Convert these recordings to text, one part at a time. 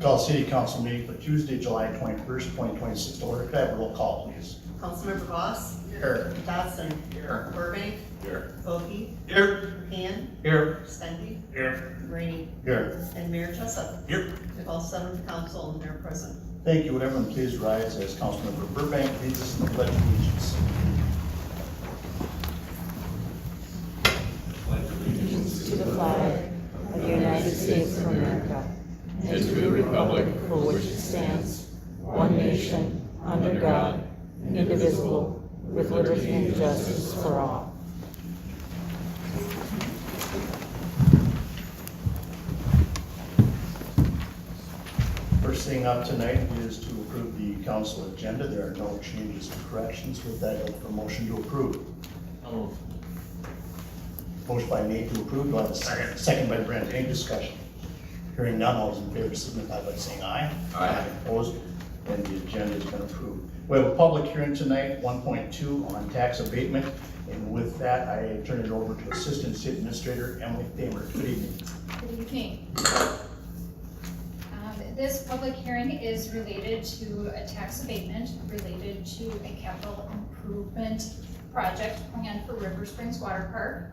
Call City Council meeting for Tuesday, July 21st, 2026 to order. Could I have a roll call, please? Councilmember Voss. Here. Dodson. Here. Burbank. Here. Foggy. Here. Han. Here. Stenby. Here. Rainey. Here. And Mayor Jessup. Here. With all seven of the council and the mayor present. Thank you. Would everyone please rise as Councilmember Burbank leads us in the Pledge of Allegiance. To the flag of the United States of America and to the republic for which it stands, one nation, under God, indivisible, with liberty and justice for all. First thing up tonight is to approve the council agenda. There are no changes or corrections. With that, I'll look for a motion to approve. I'll move. Motion by Nate to approve. Do I have a second? Second by Brent. Any discussion? Hearing none, all those in favor signify by saying aye. Aye. Opposed? And the agenda has been approved. We have a public hearing tonight, 1.2 on tax abatement. And with that, I turn it over to Assistant City Administrator Emily Thamer. Good evening. Good evening. This public hearing is related to a tax abatement related to a capital improvement project planned for River Springs Water Park.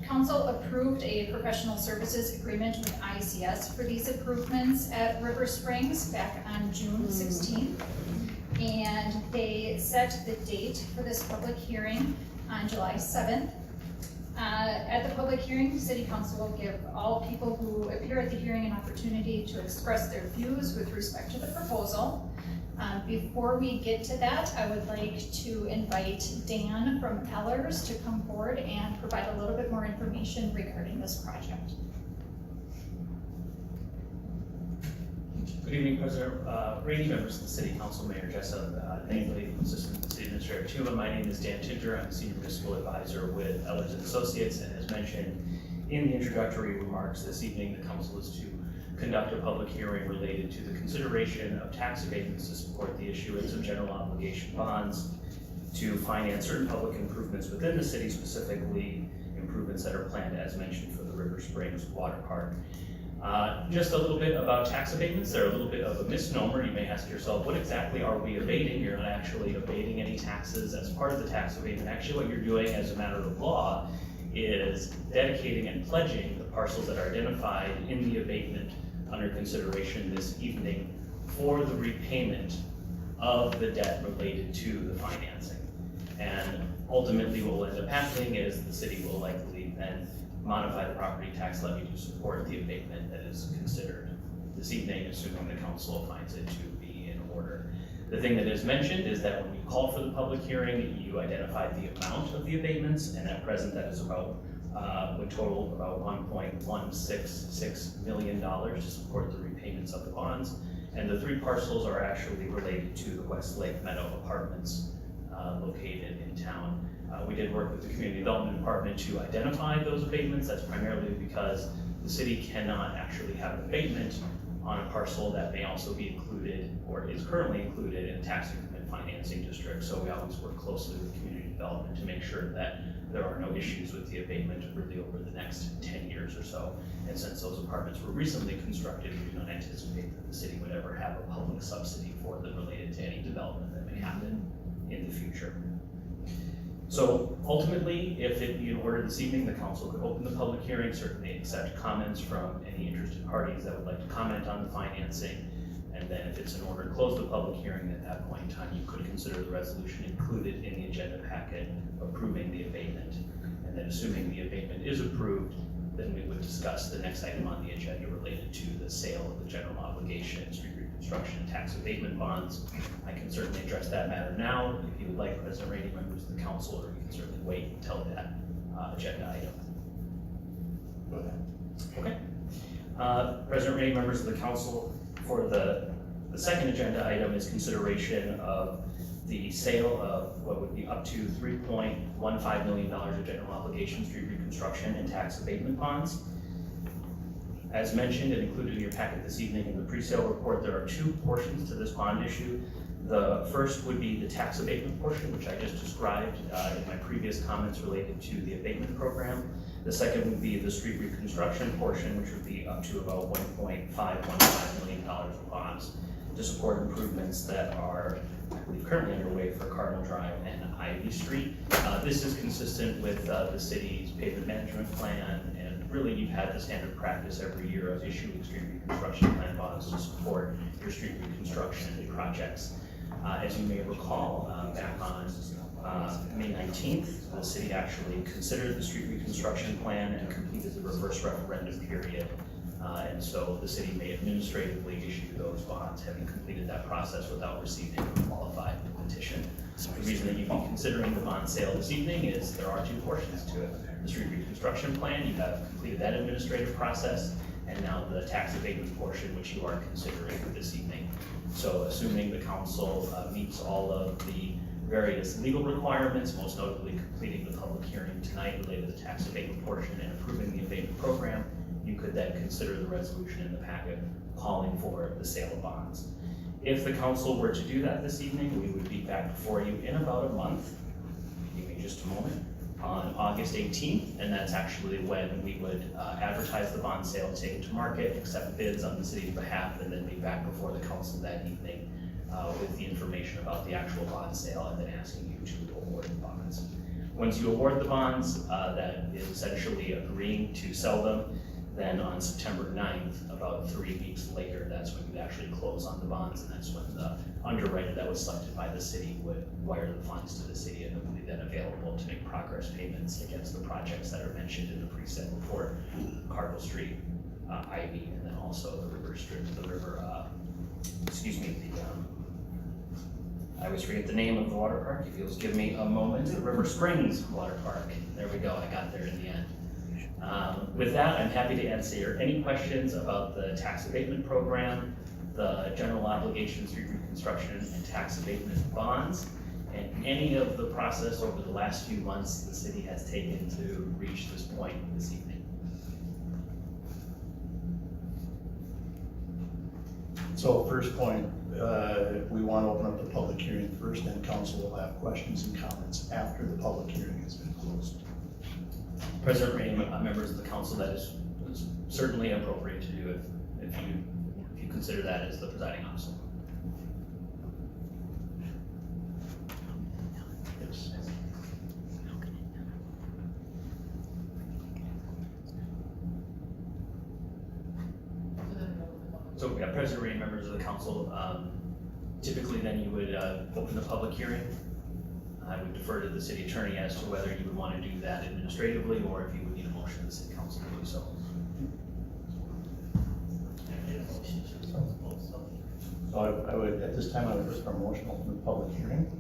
Council approved a professional services agreement with ICS for these improvements at River Springs back on June 16th. And they set the date for this public hearing on July 7th. At the public hearing, City Council will give all people who appear at the hearing an opportunity to express their views with respect to the proposal. Before we get to that, I would like to invite Dan from Ellers to come forward and provide a little bit more information regarding this project. Good evening, President Rainey, members of the City Council, Mayor Jessup, thankfully Assistant City Administrator Tuma. My name is Dan Tinter. I'm a Senior Municipal Advisor with Ellers & Associates, and as mentioned in the introductory remarks this evening, the Council is to conduct a public hearing related to the consideration of tax abatements to support the issuance of general obligation bonds to finance certain public improvements within the city, specifically improvements that are planned as mentioned for the River Springs Water Park. Just a little bit about tax abatements. They're a little bit of a misnomer. You may ask yourself, what exactly are we abating? You're not actually abating any taxes as part of the tax abatement. Actually, what you're doing as a matter of law is dedicating and pledging the parcels that are identified in the abatement under consideration this evening for the repayment of the debt related to the financing. And ultimately what will end up happening is the city will likely then modify the property tax levy to support the abatement that is considered this evening, assuming the council finds it to be in order. The thing that is mentioned is that when you call for the public hearing, you identified the amount of the abatements, and at present that is about, would total about $1.166 million to support the repayments of the bonds. And the 3 parcels are actually related to the Westlake Meadow Apartments located in town. We did work with the Community Development Department to identify those abatements. That's primarily because the city cannot actually have an abatement on a parcel that may also be included or is currently included in a tax increment financing district. So we always work closely with community development to make sure that there are no issues with the abatement really over the next 10 years or so. And since those apartments were recently constructed, we do not anticipate that the city would ever have a public subsidy for them related to any development that may happen in the future. So ultimately, if it be in order this evening, the council could open the public hearing, certainly accept comments from any interested parties that would like to comment on the financing. And then if it's in order to close the public hearing, at that point in time, you could consider the resolution included in the agenda packet approving the abatement. And then assuming the abatement is approved, then we would discuss the next item on the agenda related to the sale of the general obligation, street reconstruction, and tax abatement bonds. I can certainly address that matter now if you would like, President Rainey, members of the council, or you can certainly wait until that agenda item. Go ahead. Okay. President Rainey, members of the council, for the second agenda item is consideration of the sale of what would be up to $3.15 million of general obligation, street reconstruction, and tax abatement bonds. As mentioned and included in your packet this evening in the pre-sale report, there are 2 portions to this bond issue. The first would be the tax abatement portion, which I just described in my previous comments related to the abatement program. The second would be the street reconstruction portion, which would be up to about $1.515 million of bonds to support improvements that are, I believe, currently underway for Cardinal Drive and Ivy Street. This is consistent with the city's pavement management plan, and really you've had the standard practice every year of issuing street reconstruction plan bonds to support your street reconstruction projects. As you may recall, back on May 19th, the city actually considered the street reconstruction plan and completed the reverse referendum period. And so the city may administratively issue those bonds, having completed that process without receiving a qualified petition. The reason that you'd be considering the bond sale this evening is there are 2 portions to it. The street reconstruction plan, you have completed that administrative process, and now the tax abatement portion, which you are considering this evening. So assuming the council meets all of the various legal requirements, most notably completing the public hearing tonight related to the tax abatement portion and approving the abatement program, you could then consider the resolution in the packet calling for the sale of bonds. If the council were to do that this evening, we would be back before you in about a month. Give me just a moment. On August 18th, and that's actually when we would advertise the bond sale, take it to market, accept bids on the city's behalf, and then be back before the council that evening with the information about the actual bond sale, and then asking you to award the bonds. Once you award the bonds, that is essentially agreeing to sell them. Then on September 9th, about 3 weeks later, that's when you actually close on the bonds, and that's when the underwriter that was selected by the city would wire the funds to the city, and it would be then available to make progress payments against the projects that are mentioned in the pre-sale report, Cardinal Street, Ivy, and then also the river strip, I always forget the name of the water park. If you'll just give me a moment, the River Springs Water Park. There we go, I got there in the end. With that, I'm happy to answer any questions about the tax abatement program, the general obligation, street reconstruction, and tax abatement bonds, and any of the process over the last few months the city has taken to reach this point this evening. So first point, we want to open up the public hearing first, then council will have questions and comments after the public hearing has been closed. President Rainey, members of the council, that is it's certainly appropriate to do if you consider that as the presiding officer. Yes. So, yeah, President Ray, members of the council, typically then you would open the public hearing. I would defer to the city attorney as to whether you would want to do that administratively or if you would need a motion of the city council to do so. So I would, at this time, I would look for a motion to open the public hearing.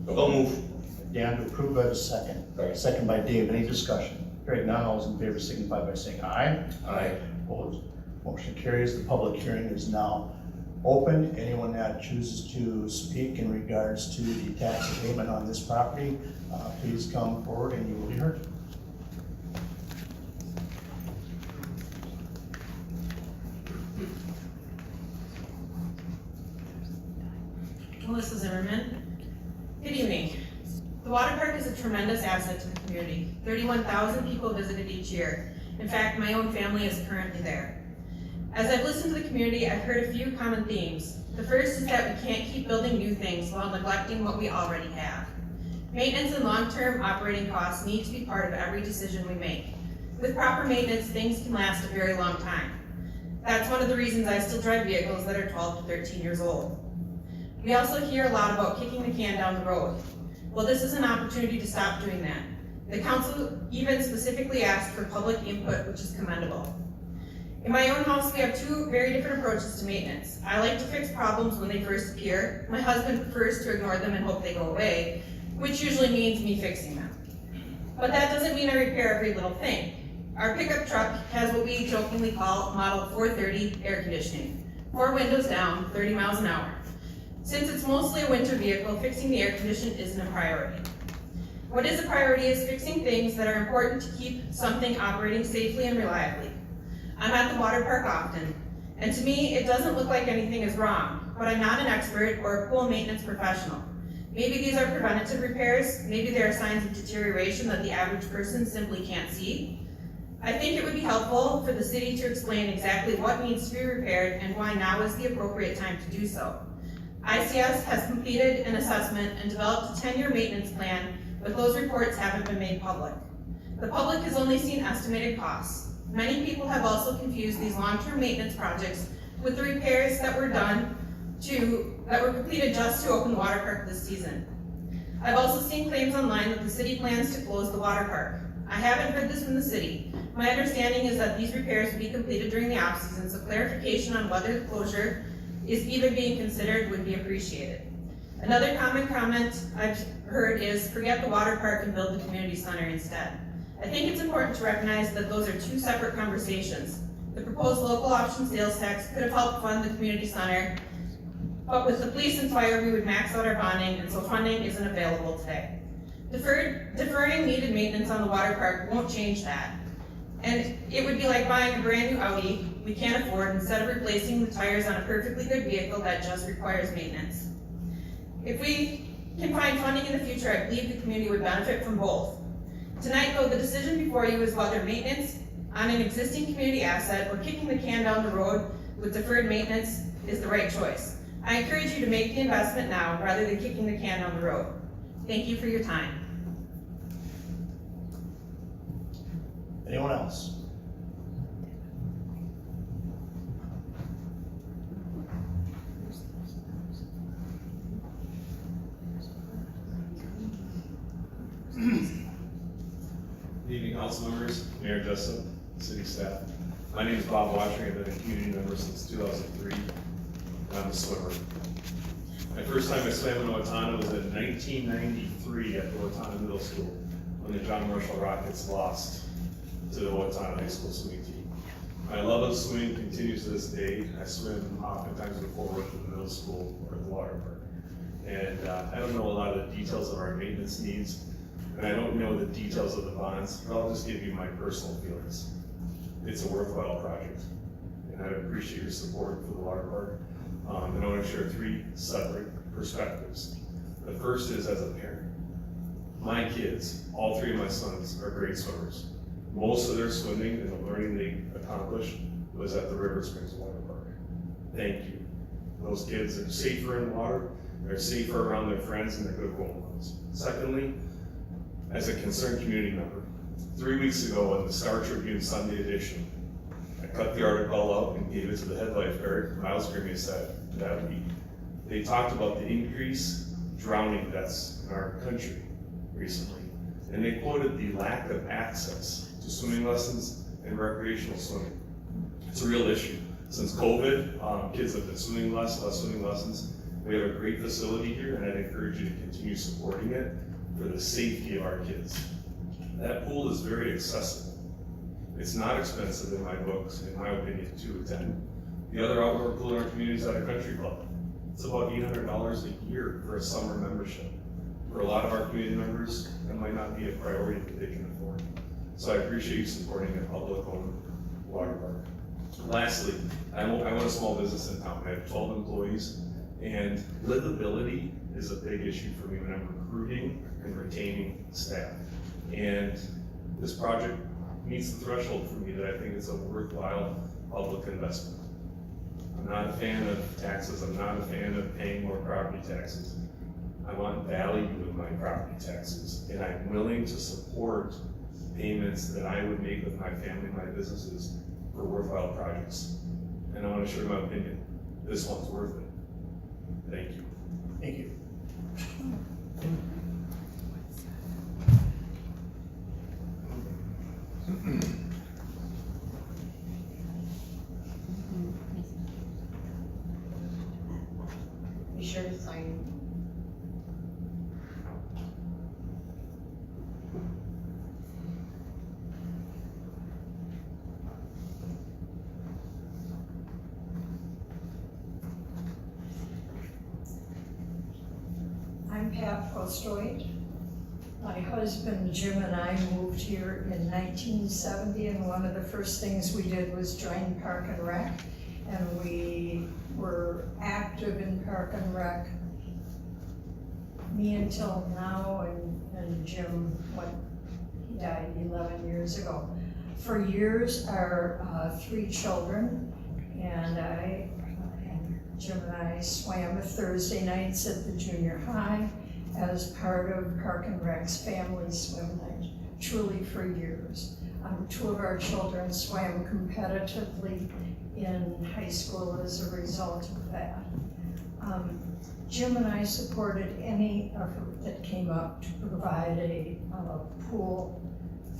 Don't move. Dan to approve by the second. Second by Dave. Any discussion? Hearing none, all those in favor signify by saying aye. Aye. Opposed? Motion carries. The public hearing is now open. Anyone that chooses to speak in regards to the tax abatement on this property, please come forward and you will be heard. Melissa Zimmerman. Good evening. The water park is a tremendous asset to the community. 31,000 people visit it each year. In fact, my own family is currently there. As I've listened to the community, I've heard a few common themes. The first is that we can't keep building new things while neglecting what we already have. Maintenance and long-term operating costs need to be part of every decision we make. With proper maintenance, things can last a very long time. That's one of the reasons I still drive vehicles that are 12 to 13 years old. We also hear a lot about kicking the can down the road. Well, this is an opportunity to stop doing that. The council even specifically asked for public input, which is commendable. In my own house, we have two very different approaches to maintenance. I like to fix problems when they first appear. My husband prefers to ignore them and hope they go away, which usually means me fixing them. But that doesn't mean I repair every little thing. Our pickup truck has what we jokingly call Model 430 air conditioning. 4 windows down, 30 miles an hour. Since it's mostly a winter vehicle, fixing the air condition isn't a priority. What is a priority is fixing things that are important to keep something operating safely and reliably. I'm at the water park often, and to me, it doesn't look like anything is wrong, but I'm not an expert or a pool maintenance professional. Maybe these are preventative repairs, maybe there are signs of deterioration that the average person simply can't see. I think it would be helpful for the city to explain exactly what needs to be repaired and why now is the appropriate time to do so. ICS has completed an assessment and developed a 10-year maintenance plan, but those reports haven't been made public. The public has only seen estimated costs. Many people have also confused these long-term maintenance projects with the repairs that were completed just to open the water park this season. I've also seen claims online that the city plans to close the water park. I haven't heard this from the city. My understanding is that these repairs will be completed during the off-season, so clarification on whether the closure is even being considered would be appreciated. Another common comment I've heard is forget the water park and build the community center instead. I think it's important to recognize that those are two separate conversations. The proposed local option sales tax could have helped fund the community center, but with the police and fire, we would max out our bonding, and so funding isn't available today. Deferring needed maintenance on the water park won't change that. And it would be like buying a brand new Audi we can't afford instead of replacing the tires on a perfectly good vehicle that just requires maintenance. If we can find funding in the future, I believe the community would benefit from both. Tonight, though, the decision before you is whether maintenance on an existing community asset or kicking the can down the road with deferred maintenance is the right choice. I encourage you to make the investment now rather than kicking the can down the road. Thank you for your time. Anyone else? Good evening, council members, Mayor Jessup, city staff. My name is Bob Watching. I've been a community member since 2003. I'm a swimmer. My first time I swam in Owatonna was in 1993 at the Owatonna Middle School when the John Marshall Rockets lost to the Owatonna High School swimming team. My love of swimming continues to this day. I swim oftentimes before work at the middle school or at the water park. And I don't know a lot of the details of our maintenance needs, and I don't know the details of the bonds, but I'll just give you my personal feelings. It's a worthwhile project, and I appreciate your support for the water park. And I want to share 3 separate perspectives. The first is as a parent. My kids, all 3 of my sons, are great swimmers. Most of their swimming and the learning they accomplished was at the River Springs Water Park. Thank you. Those kids are safer in water, they're safer around their friends, and they're good role models. Secondly, as a concerned community member, 3 weeks ago in the Star Tribune Sunday edition, I cut the article out and gave it to the head lifeguard, Miles Grimmy, said that week. They talked about the increased drowning deaths in our country recently, and they quoted the lack of access to swimming lessons and recreational swimming. It's a real issue. Since COVID, kids have been swimming less swimming lessons. We have a great facility here, and I'd encourage you to continue supporting it for the safety of our kids. That pool is very accessible. It's not expensive in my books, in my opinion, to attend. The other outdoor pool in our community is at a country club. It's about $800 a year for a summer membership. For a lot of our community members, that might not be a priority that they can afford. So I appreciate you supporting a public-owned water park. Lastly, I own a small business in town. I have 12 employees, and livability is a big issue for me when I'm recruiting and retaining staff. And this project meets the threshold for me that I think it's a worthwhile public investment. I'm not a fan of taxes. I'm not a fan of paying more property taxes. I want value in my property taxes, and I'm willing to support payments that I would make with my family, my businesses, for worthwhile projects. And I want to share my opinion. This one's worth it. Thank you. Thank you. Be sure to sign. I'm Pat Postoid. My husband Jim and I moved here in 1970, and one of the first things we did was join Park and Rec, and we were active in Park and Rec, me until now, and Jim, he died 11 years ago. For years, our 3 children and Jim and I swam Thursday nights at the junior high as part of Park and Rec's family swim night, truly for years. 2 of our children swam competitively in high school as a result of that. Jim and I supported any effort that came up to provide a pool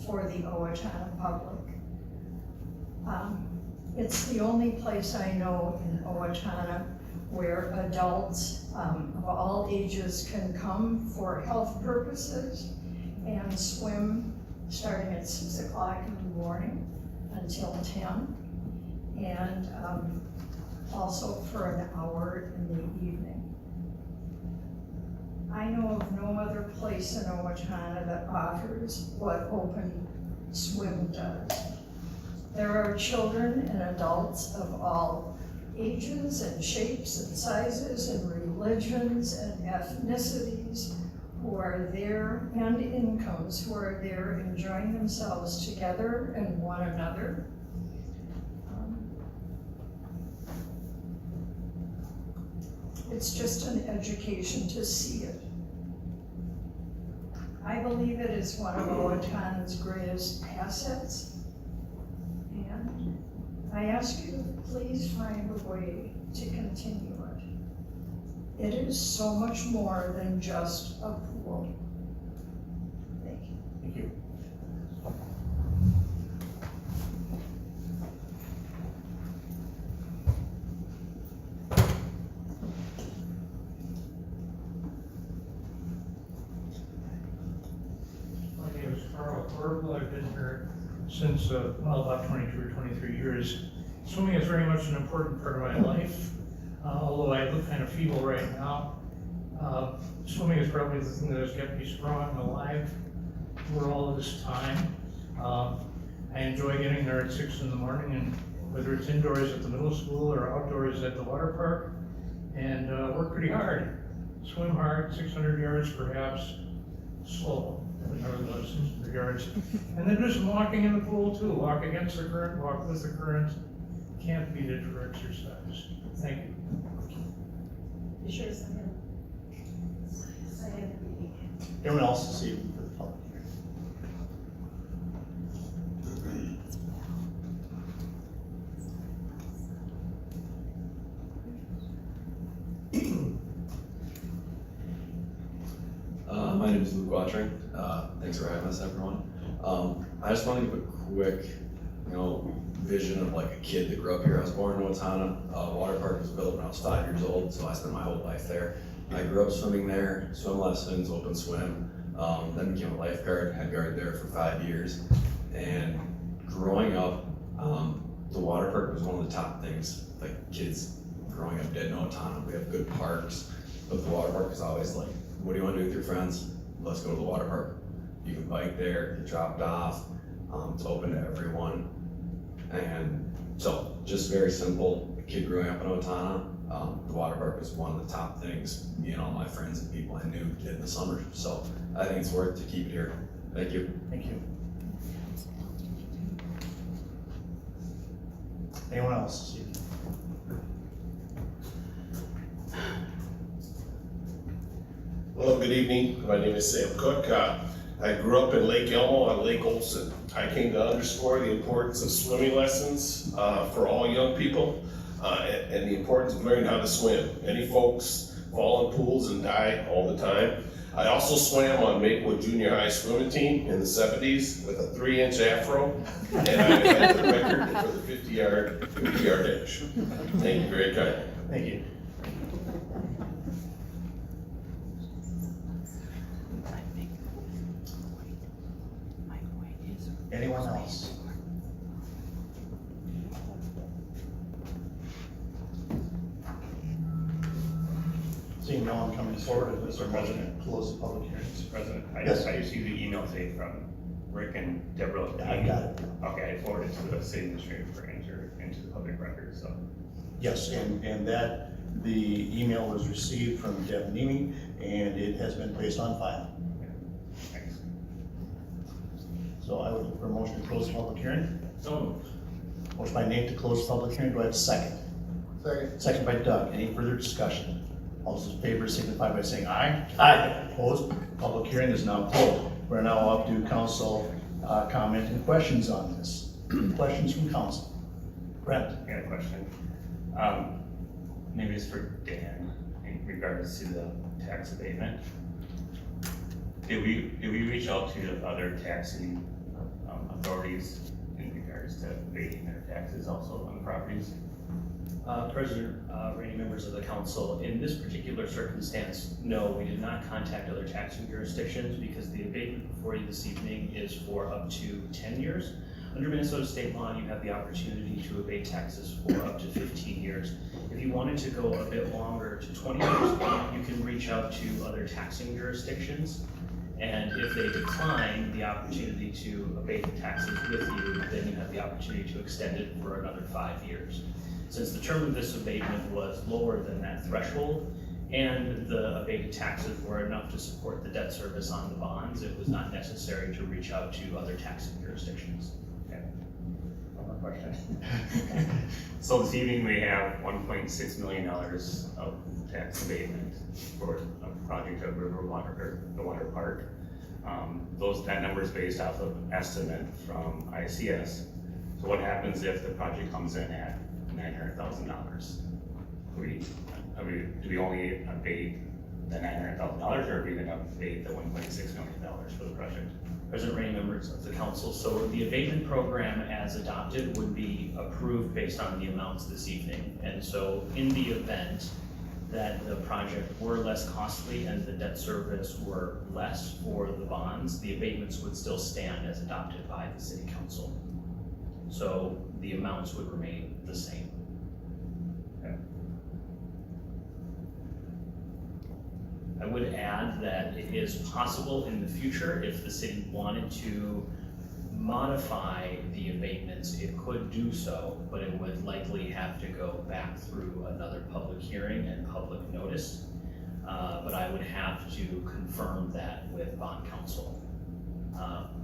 for the Owatonna public. It's the only place I know in Owatonna where adults of all ages can come for health purposes and swim starting at 6 o'clock in the morning until 10, and also for an hour in the evening. I know of no other place in Owatonna that offers what open swim does. There are children and adults of all ages and shapes and sizes and religions and ethnicities who are there, and incomes who are there enjoying themselves together and one another. It's just an education to see it. I believe it is one of Owatonna's greatest assets. And I ask you to please find a way to continue it. It is so much more than just a pool. Thank you. Thank you. My name is Carl Corbel. I've been here since about 22 or 23 years. Swimming is very much an important part of my life, although I look kind of feeble right now. Swimming is probably the thing that has kept me strong and alive for all of this time. I enjoy getting there at 6 in the morning, and whether it's indoors at the middle school or outdoors at the water park, and work pretty hard. Swim hard, 600 yards perhaps, slow, but nevertheless, in regards. And then just walking in the pool too, walk against the current, walk with the current, can't beat it for exercise. Thank you. Be sure to sign in. Anyone else this evening for the public hearing? My name is Luke Watching. Thanks for having us, everyone. I just want to give a quick, vision of like a kid that grew up here. I was born in Owatonna. Water park was built when I was 5 years old, so I spent my whole life there. I grew up swimming there, swim lessons, open swim, then became a lifeguard, head guard there for 5 years. And growing up, the water park was one of the top things, like kids growing up did in Owatonna. We have good parks, but the water park is always like, what do you want to do with your friends? Let's go to the water park. You can bike there, get dropped off, it's open to everyone. And so, just very simple, a kid growing up in Owatonna, the water park was one of the top things me and all my friends and people I knew did in the summer. So, I think it's worth to keep it here. Thank you. Thank you. Anyone else this evening? Well, good evening. My name is Sam Cook. I grew up in Lake Elmo on Lake Olson. I came to underscore the importance of swimming lessons for all young people and the importance of learning how to swim. Many folks fall in pools and die all the time. I also swam on Maplewood Junior High swimming team in the 70s with a 3-inch afro, and I had the record for the 50-yard dash. Thank you very kindly. Thank you. Anyone else? Seeing no one coming forward, Mr. President, close the public hearing. Mr. President, I Yes. received the email today from Rick and Deborah. Yeah, I got it. Okay, I forwarded it to the city administrator for enter into the public record, so. Yes, and that, the email was received from Deb Nemi, and it has been placed on file. Thanks. So I would look for a motion to close the public hearing. So. Motion by Nate to close the public hearing. Do I have a second? Second. Second by Doug. Any further discussion? All those in favor signify by saying aye. Aye. Opposed? Public hearing is now closed. We're now up to council comment and questions on this. Questions from council? Brent? I got a question. Maybe it's for Dan in regards to the tax abatement. Did we reach out to the other taxing authorities in regards to abating their taxes also on the properties? President, Randy, members of the council, in this particular circumstance, no, we did not contact other taxing jurisdictions because the abatement before you this evening is for up to 10 years. Under Minnesota state law, you have the opportunity to abate taxes for up to 15 years. If you wanted to go a bit longer to 20 years, you can reach out to other taxing jurisdictions. And if they decline the opportunity to abate the taxes with you, then you have the opportunity to extend it for another 5 years. Since the term of this abatement was lower than that threshold, and the abated taxes were enough to support the debt service on the bonds, it was not necessary to reach out to other taxing jurisdictions. Okay. One more question. So this evening we have $1.6 million of tax abatement for a project of River Water, or the water park. That number is based off of estimate from ICS. So what happens if the project comes in at $900,000? Do we only abate the $900,000, or are we gonna abate the $1.6 million for the project? President Ray, members of the council, so the abatement program as adopted would be approved based on the amounts this evening. And so in the event that the project were less costly and the debt service were less for the bonds, the abatements would still stand as adopted by the city council. So the amounts would remain the same. Okay. I would add that it is possible in the future, if the city wanted to modify the abatements, it could do so, but it would likely have to go back through another public hearing and public notice. but I would have to confirm that with bond counsel.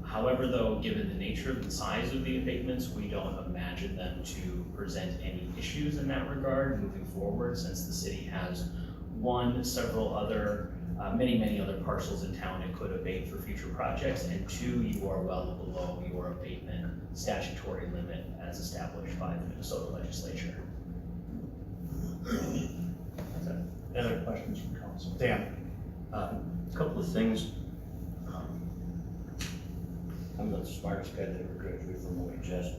However, though, given the nature of the size of the abatements, we don't imagine them to present any issues in that regard moving forward, since the city has one, several other, many other parcels in town it could abate for future projects, and two, you are well below your abatement statutory limit as established by the Minnesota legislature. Any other questions from council? Dan? A couple of things. I'm the smartest guy that ever graduated from OHS.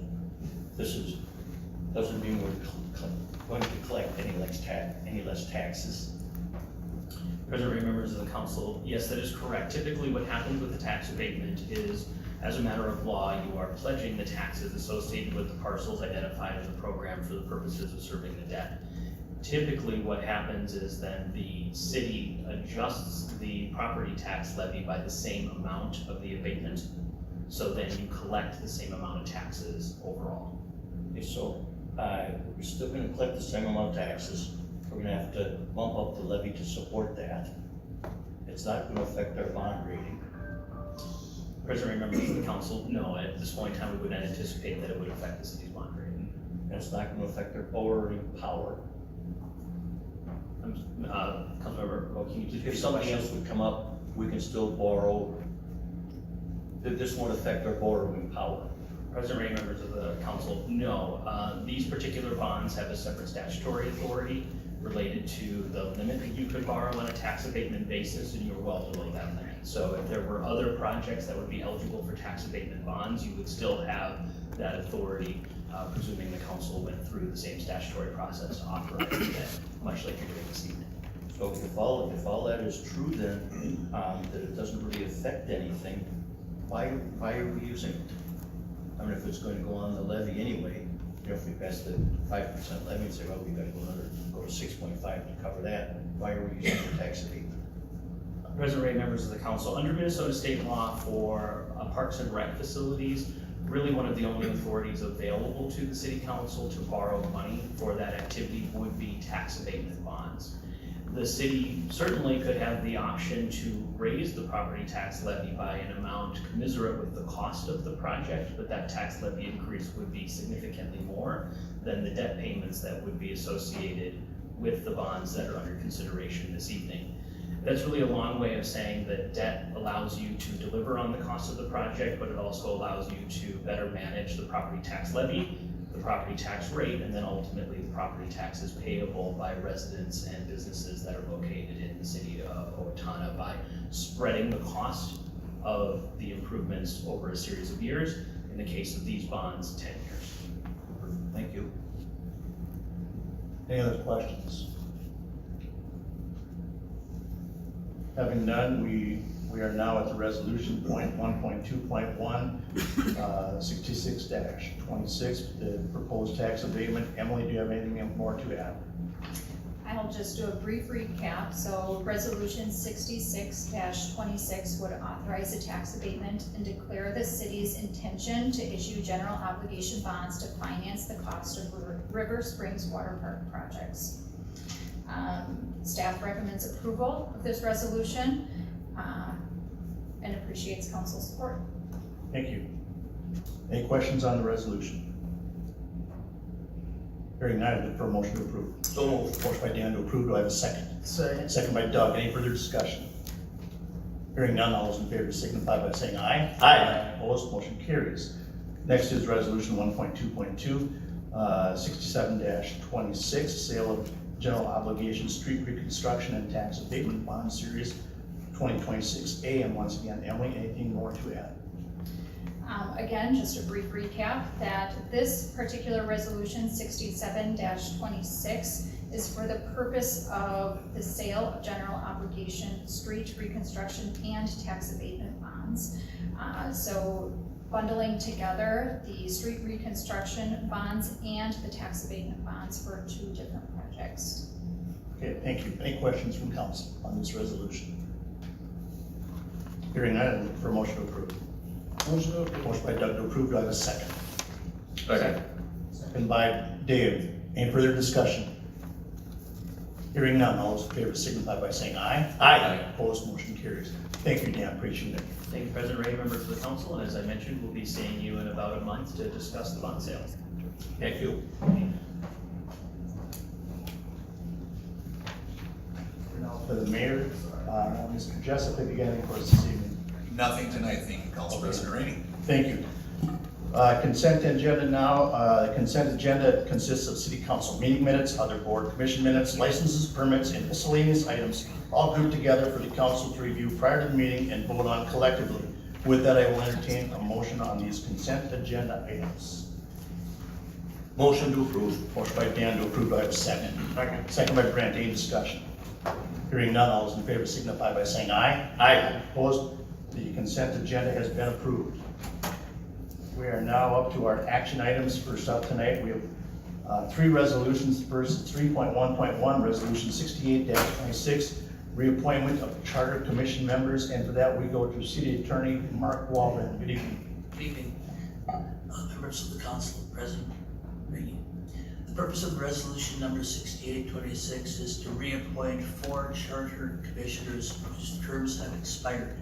Doesn't mean we're going to collect any less taxes. President, members of the council, yes, that is correct. Typically what happens with the tax abatement is, as a matter of law, you are pledging the taxes associated with the parcels identified in the program for the purposes of serving the debt. Typically what happens is then the city adjusts the property tax levy by the same amount of the abatement. So then you collect the same amount of taxes overall. Okay, so we're still gonna collect the same amount of taxes. We're gonna have to bump up the levy to support that. It's not gonna affect our bond rating. President, members of the council, no, at this point in time, we would not anticipate that it would affect the city's bond rating. And it's not gonna affect our borrowing power. Councilmember, can you just If something else would come up, we can still borrow. This won't affect our borrowing power. President, members of the council, no. These particular bonds have a separate statutory authority related to the limit that you could borrow on a tax abatement basis, and you're well below that limit. So if there were other projects that would be eligible for tax abatement bonds, you would still have that authority, presuming the council went through the same statutory process to authorize it, much like you're doing this evening. So if all that is true, then that it doesn't really affect anything, why are we using it? I mean, if it's going to go on the levy anyway, you know, if we pass the 5% levy and say, well, we gotta go to 6.5 to cover that, why are we using the tax abatement? President, members of the council, under Minnesota state law for parks and rec facilities, really one of the only authorities available to the city council to borrow money for that activity would be tax abatement bonds. The city certainly could have the option to raise the property tax levy by an amount commensurate with the cost of the project, but that tax levy increase would be significantly more than the debt payments that would be associated with the bonds that are under consideration this evening. That's really a long way of saying that debt allows you to deliver on the cost of the project, but it also allows you to better manage the property tax levy, the property tax rate, and then ultimately the property taxes payable by residents and businesses that are located in the city of Owatonna by spreading the cost of the improvements over a series of years. In the case of these bonds, 10 years. Thank you. Any other questions? Having none, we are now at the resolution point 1.2.1, 66-26, the proposed tax abatement. Emily, do you have anything more to add? I'll just do a brief recap. So resolution 66-26 would authorize a tax abatement and declare the city's intention to issue general obligation bonds to finance the cost of River Springs Water Park projects. Staff recommends approval of this resolution and appreciates council support. Thank you. Any questions on the resolution? Hearing none, I look for a motion to approve. So moved. Motion by Dan to approve, do I have a second? Second. Second by Doug, any further discussion? Hearing none, all those in favor signify by saying aye. Aye. Opposed, motion carries. Next is resolution 1.2.2, 67-26, sale of general obligation street reconstruction and tax abatement bond series 2026A. And once again, Emily, anything more to add? Again, just a brief recap that this particular resolution 67-26 is for the purpose of the sale of general obligation street reconstruction and tax abatement bonds. So bundling together the street reconstruction bonds and the tax abatement bonds for two different projects. Okay, thank you. Any questions from council on this resolution? Hearing none, I look for a motion to approve. Motion by Doug to approve, do I have a second? Second. Second by Dave. Any further discussion? Hearing none, all those in favor signify by saying aye. Aye. Opposed, motion carries. Thank you, Dan, appreciate it. Thank you, President Ray, members of the council, and as I mentioned, we'll be seeing you in about a month to discuss the bond sale. Thank you. Now for the mayor, Mr. Jessup, have you got any for us this evening? Nothing tonight, thank you, Council President Rainey. Thank you. Consent agenda now. The consent agenda consists of city council meeting minutes, other board commission minutes, licenses, permits, and miscellaneous items, all grouped together for the council to review prior to the meeting and vote on collectively. With that, I will entertain a motion on these consent agenda items. Motion to approve. Motion by Dan to approve. Do I have a second? Second. Second by Brent. Any discussion? Hearing none, all those in favor signify by saying aye. Aye. Opposed? The consent agenda has been approved. We are now up to our action items. First up tonight, we have 3 resolutions. First, 3.1.1, Resolution 68-26, reappointment of charter commission members. And for that, we go to City Attorney Mark Waldron. Good evening. Good evening, members of the council, President Rainey. The purpose of resolution number 6826 is to reappoint 4 charter commissioners whose terms have expired.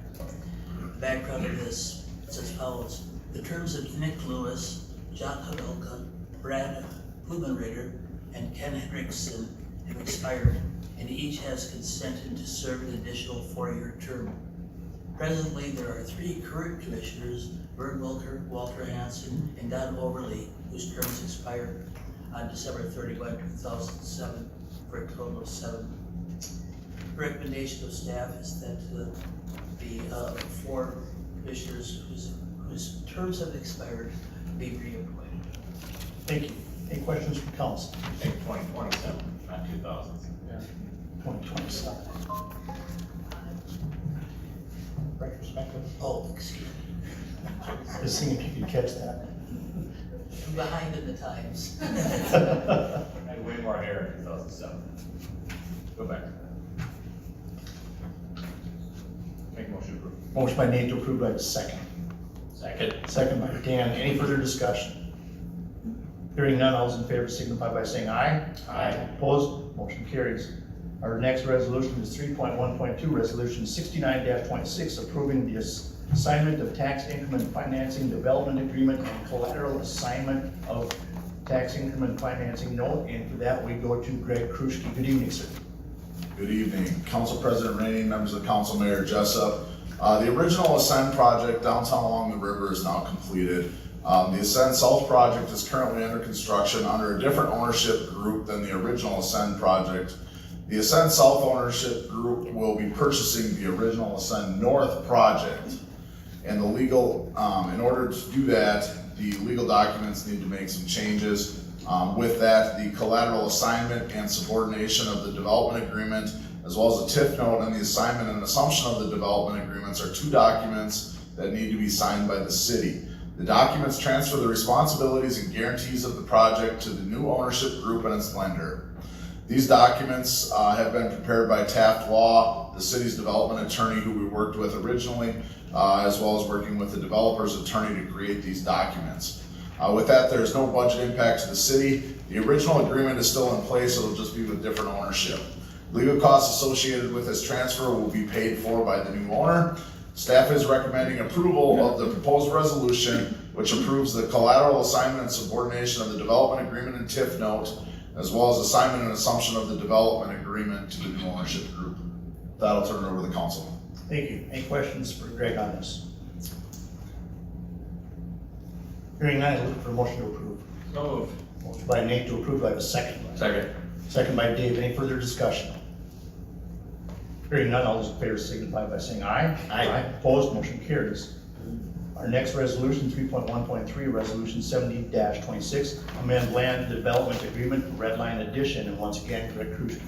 The background of this is as follows. The terms of Nick Lewis, John Havelka, Brad Blumenrader, and Ken Hendrickson have expired, and each has consented to serve an additional 4-year term. Presently, there are 3 current commissioners, Vern Wilker, Walter Hansen, and Don Overly, whose terms expired on December 31, 2007, for a total of 7. The recommendation of staff is that the 4 commissioners whose terms have expired be reappointed. Thank you. Any questions from council? I think 2027, not 2000. 2027. Retrospective. Oh, excuse me. Just seeing if you can catch that. I'm behind in the times. I had way more hair in 2007. Go back. Make a motion to approve. Motion by Nate to approve. Do I have a second? Second. Second by Dan. Any further discussion? Hearing none, all those in favor signify by saying aye. Aye. Opposed? Motion carries. Our next resolution is 3.1.2, Resolution 69-26, approving the assignment of tax increment financing development agreement and collateral assignment of tax increment financing note. And for that, we go to Greg Kruschke. Good evening, sir. Good evening, Council President Rainey, members of Council, Mayor Jessup. The original Ascend project downtown along the river is now completed. The Ascend South project is currently under construction under a different ownership group than the original Ascend project. The Ascend South ownership group will be purchasing the original Ascend North project. And the legal, in order to do that, the legal documents need to make some changes. With that, the collateral assignment and subordination of the development agreement, as well as the TIF note and the assignment and assumption of the development agreements are 2 documents that need to be signed by the city. The documents transfer the responsibilities and guarantees of the project to the new ownership group and its lender. These documents have been prepared by Taft Law, the city's development attorney who we worked with originally, as well as working with the developer's attorney to create these documents. With that, there is no budget impact to the city. The original agreement is still in place, it'll just be with different ownership. Legal costs associated with this transfer will be paid for by the new owner. Staff is recommending approval of the proposed resolution, which approves the collateral assignment and subordination of the development agreement and TIF note, as well as assignment and assumption of the development agreement to the new ownership group. That'll turn it over to the council. Thank you. Any questions for Greg on this? Hearing none, I look for a motion to approve. So moved. Motion by Nate to approve. Do I have a second? Second. Second by Dave. Any further discussion? Hearing none, all those in favor signify by saying aye. Aye. Opposed, motion carries. Our next resolution, 3.1.3, Resolution 70-26, amend land development agreement, Red Line Addition, and once again, Greg Kruschke.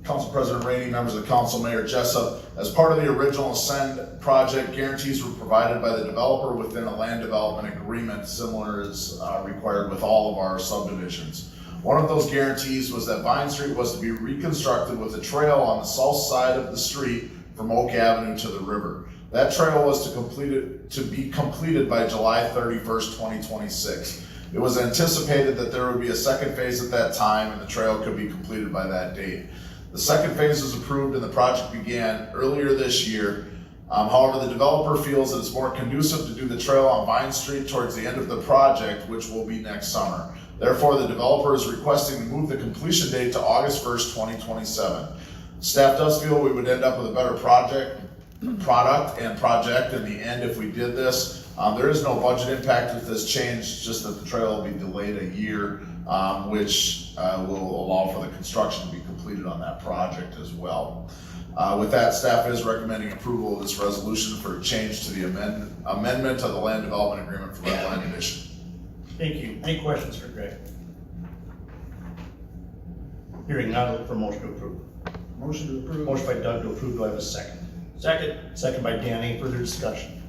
Council President Rainey, members of the council, Mayor Jessup, as part of the original Ascend project, guarantees were provided by the developer within a land development agreement, similar as required with all of our subdivisions. One of those guarantees was that Vine Street was to be reconstructed with a trail on the south side of the street from Oak Avenue to the river. That trail was to be completed by July 31st, 2026. It was anticipated that there would be a second phase at that time and the trail could be completed by that date. The second phase was approved and the project began earlier this year. However, the developer feels that it's more conducive to do the trail on Vine Street towards the end of the project, which will be next summer. Therefore, the developer is requesting to move the completion date to August 1st, 2027. Staff does feel we would end up with a better product in the end if we did this. There is no budget impact with this change, just that the trail will be delayed a year, which will allow for the construction to be completed on that project as well. With that, staff is recommending approval of this resolution for a change to the amendment of the land development agreement for Red Line Edition. Thank you. Any questions for Greg? Hearing none, look for a motion to approve. Motion to approve. Motion by Doug to approve. Do I have a second? Second. Second by Dan. Any further discussion?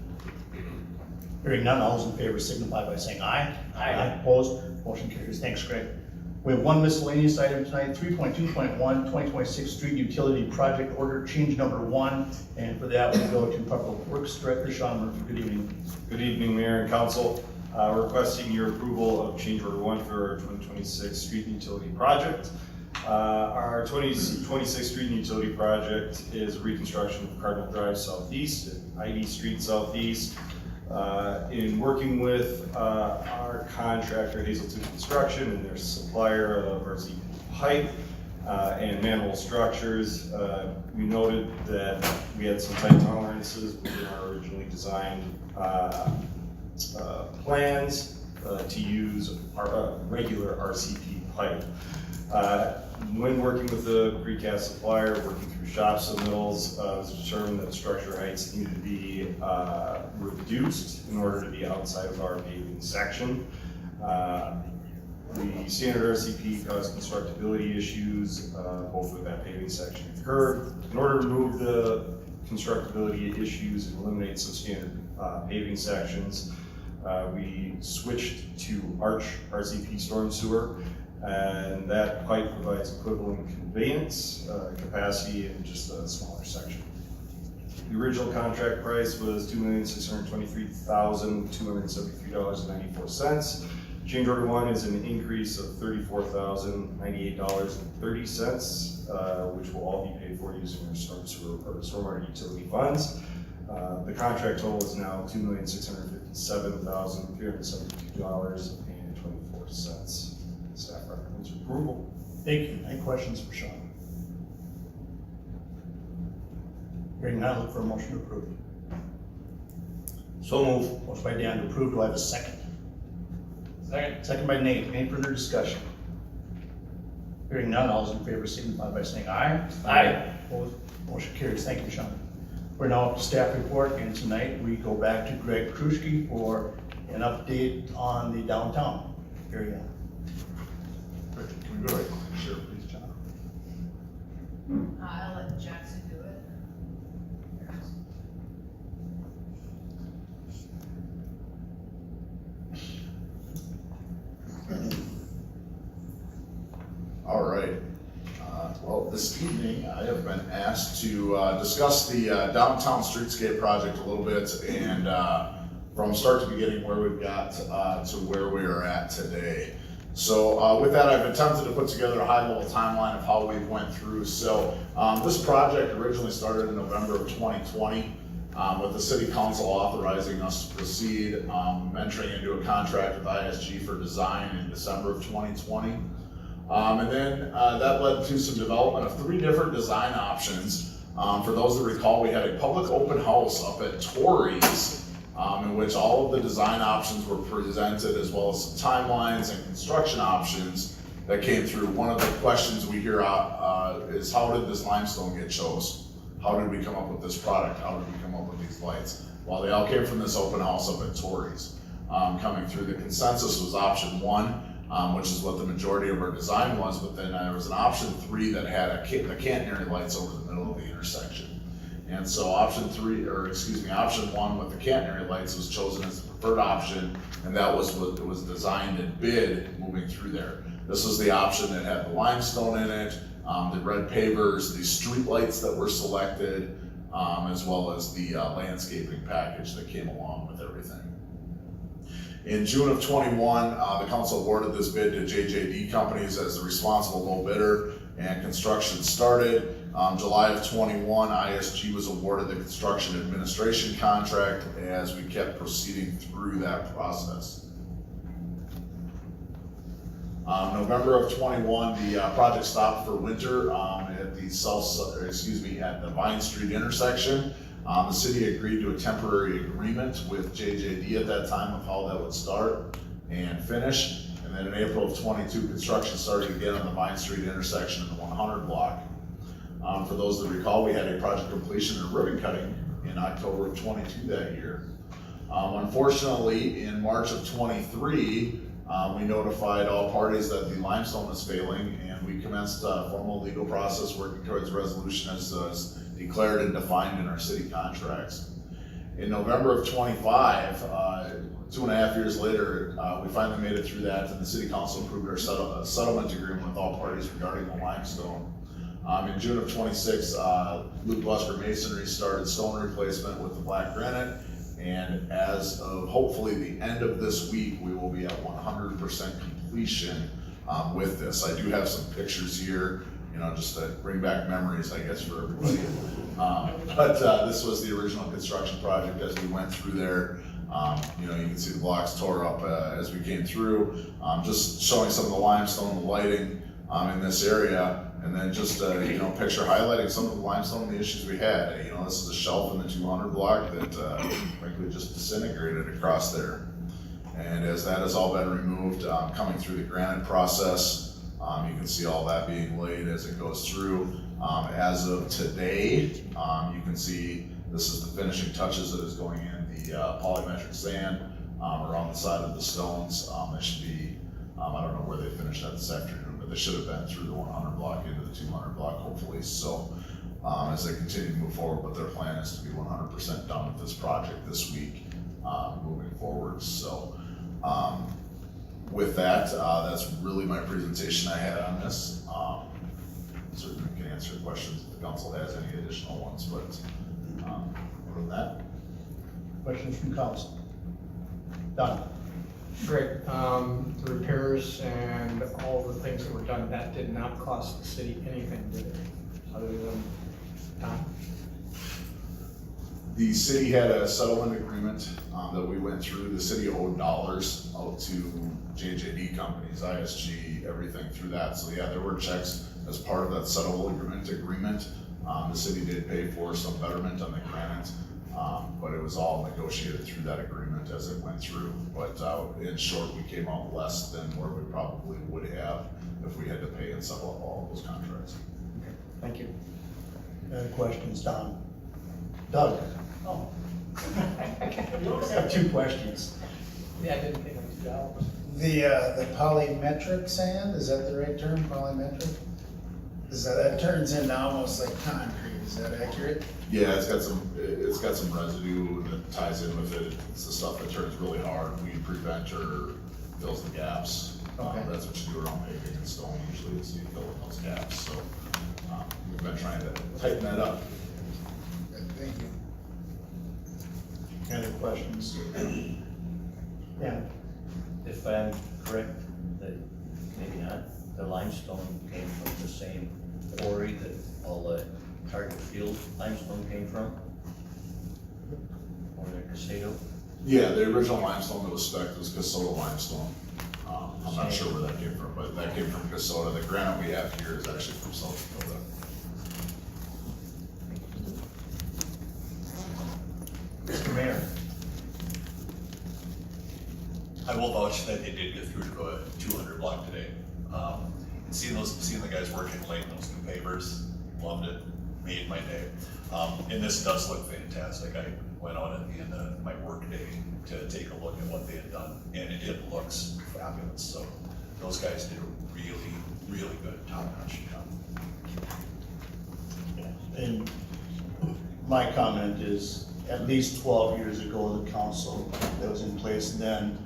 Hearing none, all those in favor signify by saying aye. Aye. Opposed? Motion carries. Thanks, Greg. We have one miscellaneous item tonight, 3.2.1, 2026 Street Utility Project Order, change number 1. And for that, we go to Public Works Director Sean Murphy. Good evening. Good evening, Mayor and Council. Requesting your approval of change order 1 for our 2026 street and utility project. Our 2026 street and utility project is reconstruction of Cardinal Drive Southeast and ID Street Southeast. In working with our contractor Hazelton Construction and their supplier of RC pipe and manhole structures, we noted that we had some tight tolerances within our originally designed plans to use our regular RCP pipe. When working with the precast supplier, working through shop submittals, it was determined that structure heights needed to be reduced in order to be outside of our paving section. The standard RCP caused constructability issues, both with that paving section and curb. In order to remove the constructability issues and eliminate some standard paving sections, we switched to arch RCP storm sewer, and that pipe provides equivalent conveyance capacity in just a smaller section. The original contract price was $2,623,273.94. Change order 1 is an increase of $34,098.30, which will all be paid for using our stormwater utility funds. The contract total is now $2,657,372.24. Staff recommends approval. Thank you. Any questions for Sean? Hearing none, look for a motion to approve. So move. Motion by Dan to approve. Do I have a second? Second. Second by Nate. Any further discussion? Hearing none, all those in favor signify by saying aye. Aye. Opposed? Motion carries. Thank you, Sean. We're now up to staff report, and tonight we go back to Greg Kruschke for an update on the downtown area. Can we go ahead? Sure, please, John. I'll let Jackson do it. All right. Well, this evening I have been asked to discuss the downtown streetscape project a little bit, and from start to beginning where we've got to where we are at today. So with that, I've attempted to put together a high-level timeline of how we went through. So this project originally started in November of 2020 with the City Council authorizing us to proceed, entering into a contract with ISG for design in December of 2020. And then that led to some development of 3 different design options. For those that recall, we had a public open house up at Torrey's in which all of the design options were presented, as well as some timelines and construction options that came through. One of the questions we hear is, how did this limestone get chosen? How did we come up with this product? How did we come up with these lights? Well, they all came from this open house up at Torrey's. Coming through, the consensus was option 1. Which is what the majority of our design was, but then there was an option 3 that had the catenary lights over the middle of the intersection. And so option 1 with the catenary lights was chosen as the preferred option, and that was what it was designed and bid moving through there. This was the option that had the limestone in it, the red pavers, the street lights that were selected, as well as the landscaping package that came along with everything. In June of 21, the council awarded this bid to JJD Companies as the responsible low bidder, and construction started. July of 21, ISG was awarded the construction administration contract as we kept proceeding through that process. November of 21, the project stopped for winter at the at the Vine Street intersection. The city agreed to a temporary agreement with JJD at that time of how that would start and finish. And then in April of 22, construction started again on the Vine Street intersection in the 100 block. For those that recall, we had a project completion and ribbon cutting in October of 22 that year. Unfortunately, in March of 23, we notified all parties that the limestone was failing, and we commenced a formal legal process working towards resolution as declared and defined in our city contracts. In November of 25, 2.5 years later, we finally made it through that, and the city council approved our settlement agreement with all parties regarding the limestone. In June of 26, Luke Buster Masonry started stone replacement with the black granite, and as of hopefully the end of this week, we will be at 100% completion with this. I do have some pictures here, you know, just to bring back memories, I guess, for everybody. But this was the original construction project as we went through there. You know, you can see the blocks tore up as we came through. Just showing some of the limestone, the lighting in this area. And then just, you know, picture highlighting some of the limestone and the issues we had. You know, this is a shelf in the 200 block that frankly just disintegrated across there. And as that has all been removed, coming through the granite process, you can see all that being laid as it goes through. As of today, you can see this is the finishing touches that is going in the polymetric sand around the side of the stones. They should be, I don't know where they finished that this afternoon, but they should have been through the 100 block into the 200 block, hopefully. So as they continue to move forward, but their plan is to be 100% done with this project this week, moving forward. So with that, that's really my presentation I had on this. Certainly can answer questions if the council has any additional ones, but other than that. Questions from council? Done. Great. The repairs and all the things that were done, that did not cost the city anything, did it? Other than time? The city had a settlement agreement that we went through. The city owed dollars out to JJD Companies, ISG, everything through that. So yeah, there were checks as part of that settlement agreement. The city did pay for some betterment on the granite, but it was all negotiated through that agreement as it went through. But in short, we came out less than where we probably would have if we had to pay and settle up all of those contracts. Okay, thank you. Any other questions, Don? Doug? Oh. You always have two questions. Yeah, I didn't think of it. The polymetric sand, is that the right term, polymetric? Is that turns into almost like concrete, is that accurate? Yeah, it's got some residue that ties in with it. It's the stuff that turns really hard, weed preventer, fills the gaps. Okay. That's what you do around paving and stone usually, is you fill in those gaps. So we've been trying to tighten that up. Thank you. Any other questions? Yeah. If I'm correct, that maybe not, the limestone came from the same quarry that all the Target Field limestone came from? Or the Casado? Yeah, the original limestone that was spec'd was Casota limestone. I'm not sure where that came from, but that came from Casota. The granite we have here is actually from South Dakota. Mr. Mayor? I will vouch that they did get through to a 200 block today. And seeing the guys working late in those new pavers, loved it, made my day. And this does look fantastic. I went out at the end of my work day to take a look at what they had done, and it looks fabulous. So those guys did a really, really good top-notch job. And my comment is, at least 12 years ago, the council that was in place then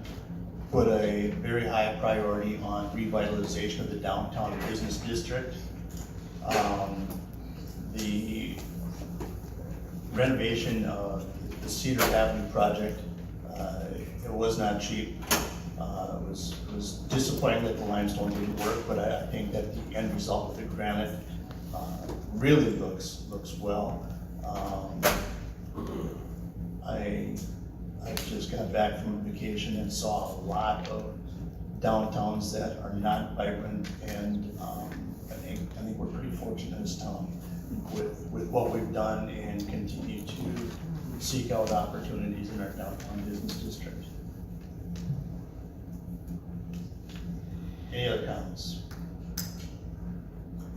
put a very high priority on revitalization of the downtown business district. The renovation of the Cedar Avenue project It was not cheap. It was disappointing that the limestone didn't work, but I think that the end result of the granite really looks well. I just got back from vacation and saw a lot of downtowns that are not vibrant, and I think we're pretty fortunate in this town with what we've done and continue to seek out opportunities in our downtown business district. Any other comments?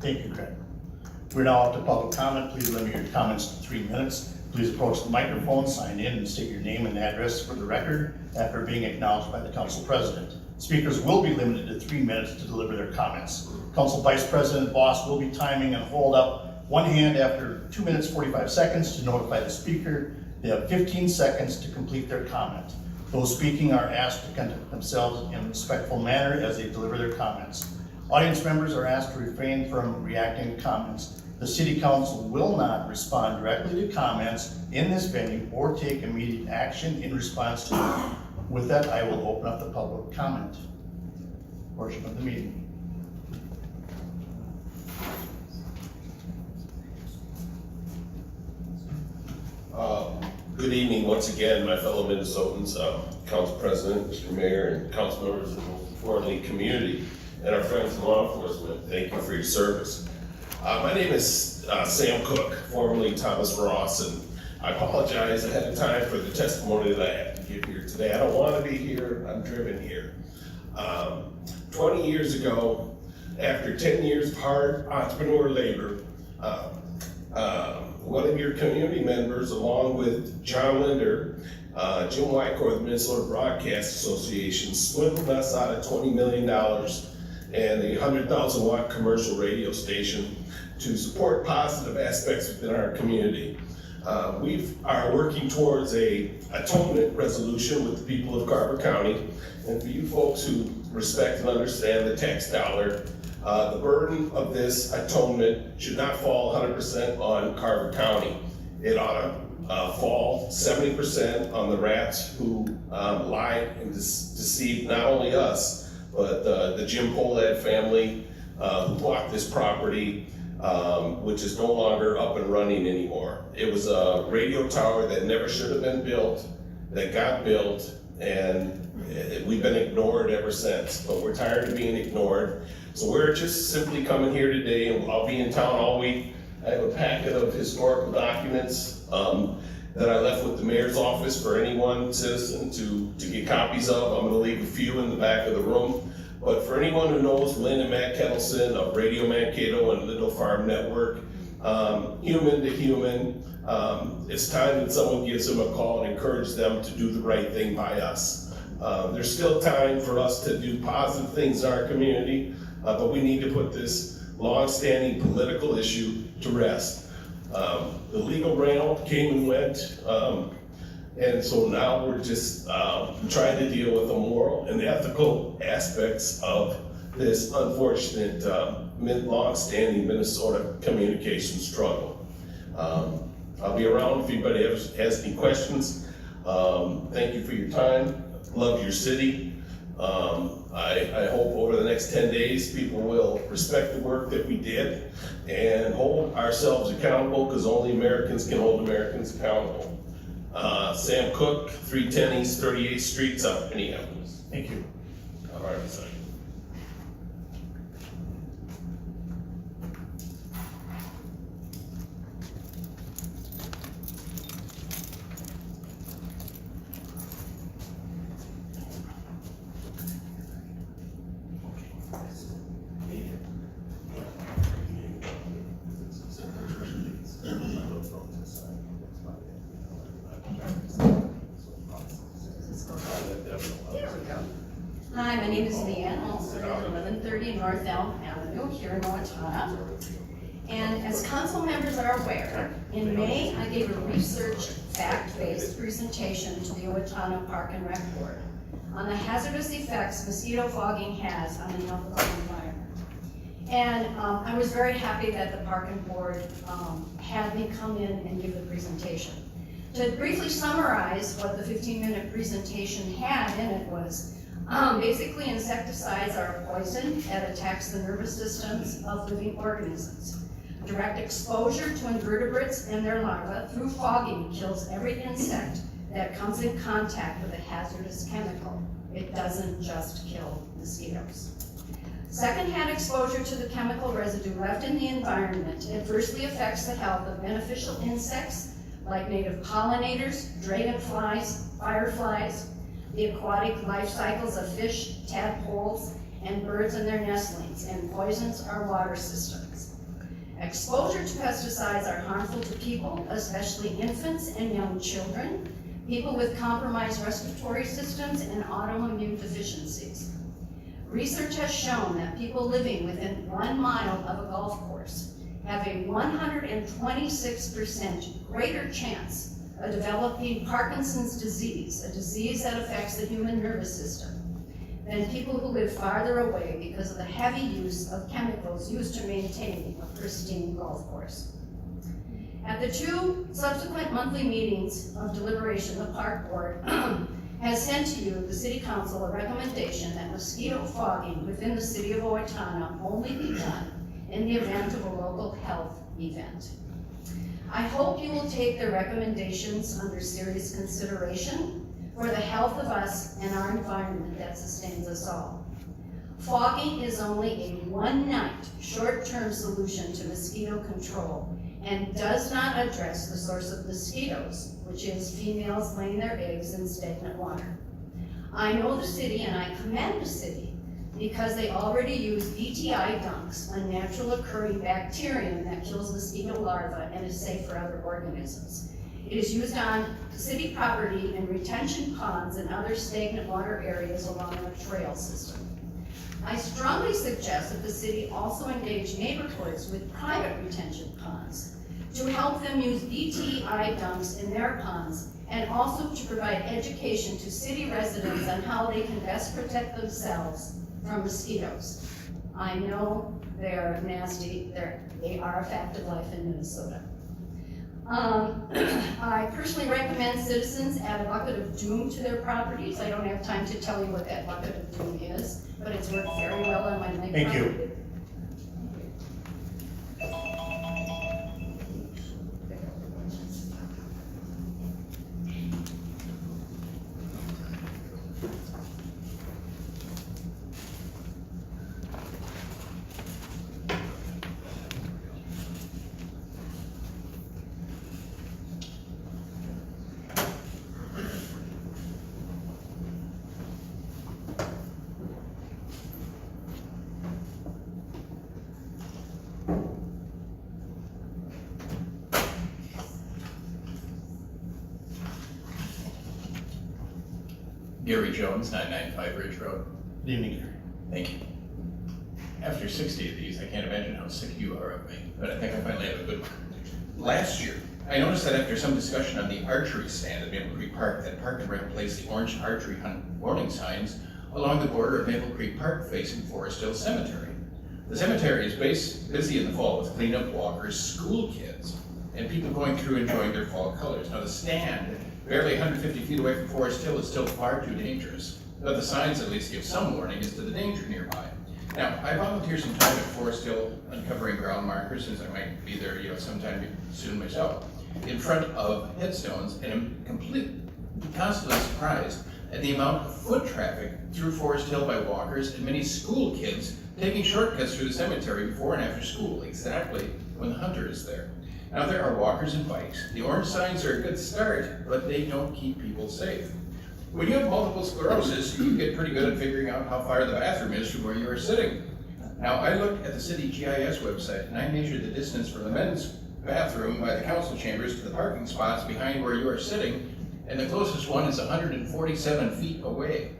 Thank you, Craig. We're now up to public comment. Please limit your comments to 3 minutes. Please approach the microphone, sign in, and state your name and address for the record after being acknowledged by the council president. Speakers will be limited to 3 minutes to deliver their comments. Council Vice President Boss will be timing and hold up one hand after 2 minutes 45 seconds to notify the speaker. They have 15 seconds to complete their comment. Those speaking are asked to conduct themselves in a respectful manner as they deliver their comments. Audience members are asked to refrain from reacting to comments. The City Council will not respond directly to comments in this venue or take immediate action in response to them. With that, I will open up the public comment portion of the meeting. Good evening once again, my fellow Minnesotans, Council President, Mr. Mayor, and council members, and most importantly, community, and our friends in law enforcement. Thank you for your service. My name is Sam Cook, formerly Thomas Ross, and I apologize ahead of time for the testimony that I have to give here today. I don't want to be here, I'm driven here. 20 years ago, after 10 years of hard entrepreneur labor, one of your community members, along with John Linder, Jim Wycor, the Minnesota Broadcast Association, swindled us out of $20 million and a 100,000 watt commercial radio station to support positive aspects within our community. We are working towards a atonement resolution with the people of Carver County. And for you folks who respect and understand the tax dollar, the burden of this atonement should not fall 100% on Carver County. It ought to fall 70% on the rats who lied and deceived not only us, but the Jim Polad family who bought this property, which is no longer up and running anymore. It was a radio tower that never should have been built, that got built, and we've been ignored ever since, but we're tired of being ignored. So we're just simply coming here today, and I'll be in town all week. I have a packet of historical documents that I left with the mayor's office for anyone citizen to get copies of. I'm gonna leave a few in the back of the room. But for anyone who knows Lynn and Matt Kettleson of Radio Mankato and Little Farm Network, human to human, it's time that someone gives them a call and encourage them to do the right thing by us. There's still time for us to do positive things in our community, but we need to put this long-standing political issue to rest. The legal realm came and went, and so now we're just trying to deal with the moral and ethical aspects of this unfortunate, long-standing Minnesota communication struggle. I'll be around if anybody has any questions. Thank you for your time. Love your city. I hope over the next 10 days, people will respect the work that we did and hold ourselves accountable, because only Americans can hold Americans accountable. Sam Cook, 310 East 38th Street, South Minneapolis. Thank you. All right, sorry. Hi, my name is Leanne, also at 1130 North Elm Avenue here in Owatonna. And as council members are aware, in May, I gave a research fact-based presentation to the Owatonna Park and Rec Board on the hazardous effects mosquito fogging has on the health of our environment. And I was very happy that the Park and Board had me come in and give the presentation. To briefly summarize what the 15-minute presentation had in it was, basically insecticides are a poison that attacks the nervous systems of living organisms. Direct exposure to invertebrates and their larvae through fogging kills every insect that comes in contact with a hazardous chemical. It doesn't just kill mosquitoes. Secondhand exposure to the chemical residue left in the environment adversely affects the health of beneficial insects like native pollinators, dragonflies, fireflies, the aquatic life cycles of fish, tadpoles, and birds and their nestlings, and poisons our water systems. Exposure to pesticides are harmful to people, especially infants and young children, people with compromised respiratory systems and autoimmune deficiencies. Research has shown that people living within 1 mile of a golf course have a 126% greater chance of developing Parkinson's disease, a disease that affects the human nervous system, than people who live farther away because of the heavy use of chemicals used to maintain a pristine golf course. At the 2 subsequent monthly meetings of deliberation, the Park Board has sent to you, the City Council, a recommendation that mosquito fogging within the City of Owatonna only be done in the event of a local health event. I hope you will take the recommendations under serious consideration for the health of us and our environment that sustains us all. Fogging is only a one-night, short-term solution to mosquito control and does not address the source of mosquitoes, which is females laying their eggs in stagnant water. I know the city and I commend the city because they already use BTI dunks, a natural occurring bacterium that kills mosquito larvae and is safe for other organisms. It is used on city property and retention ponds and other stagnant water areas along the trail system. I strongly suggest that the city also engage neighborhoods with private retention ponds to help them use BTI dumps in their ponds, and also to provide education to city residents on how they can best protect themselves from mosquitoes. I know they're nasty, they are a fact of life in Minnesota. I personally recommend citizens add a bucket of doom to their properties. I don't have time to tell you what that bucket of doom is, but it's worked very well on my lake Thank property. you. Gary Jones, 995 Ridge Road. Good evening, Gary. Thank you. After 60 of these, I can't imagine how sick you are of me, but I think I finally have a good one. Last year, I noticed that after some discussion on the archery stand at Maple Creek Park, that Park and Rec placed the orange archery hunt warning signs along the border of Maple Creek Park facing Forest Hill Cemetery. The cemetery is busy in the fall with cleanup walkers, school kids, and people going through enjoying their fall colors. Now the stand, barely 150 feet away from Forest Hill, is still far too dangerous, but the signs at least give some warning as to the danger nearby. Now, I volunteer some time at Forest Hill uncovering ground markers, since I might be there, sometime soon myself, in front of headstones, and I'm constantly surprised at the amount of foot traffic through Forest Hill by walkers and many school kids taking shortcuts through the cemetery before and after school, exactly when the hunter is there. Now, there are walkers and bikes. The orange signs are a good start, but they don't keep people safe. When you have multiple sclerosis, you get pretty good at figuring out how far the bathroom is from where you are sitting. Now, I looked at the city GIS website, and I measured the distance from the men's bathroom by the council chambers to the parking spots behind where you are sitting, and the closest one is 147 feet away.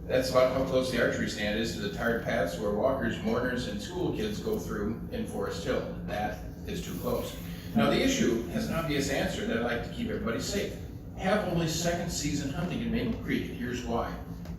That's about how close the archery stand is to the tarred paths where walkers, mourners, and school kids go through in Forest Hill. That is too close. Now, the issue has an obvious answer, and I'd like to keep everybody safe. Have only second season hunting in Maple Creek, and here's why.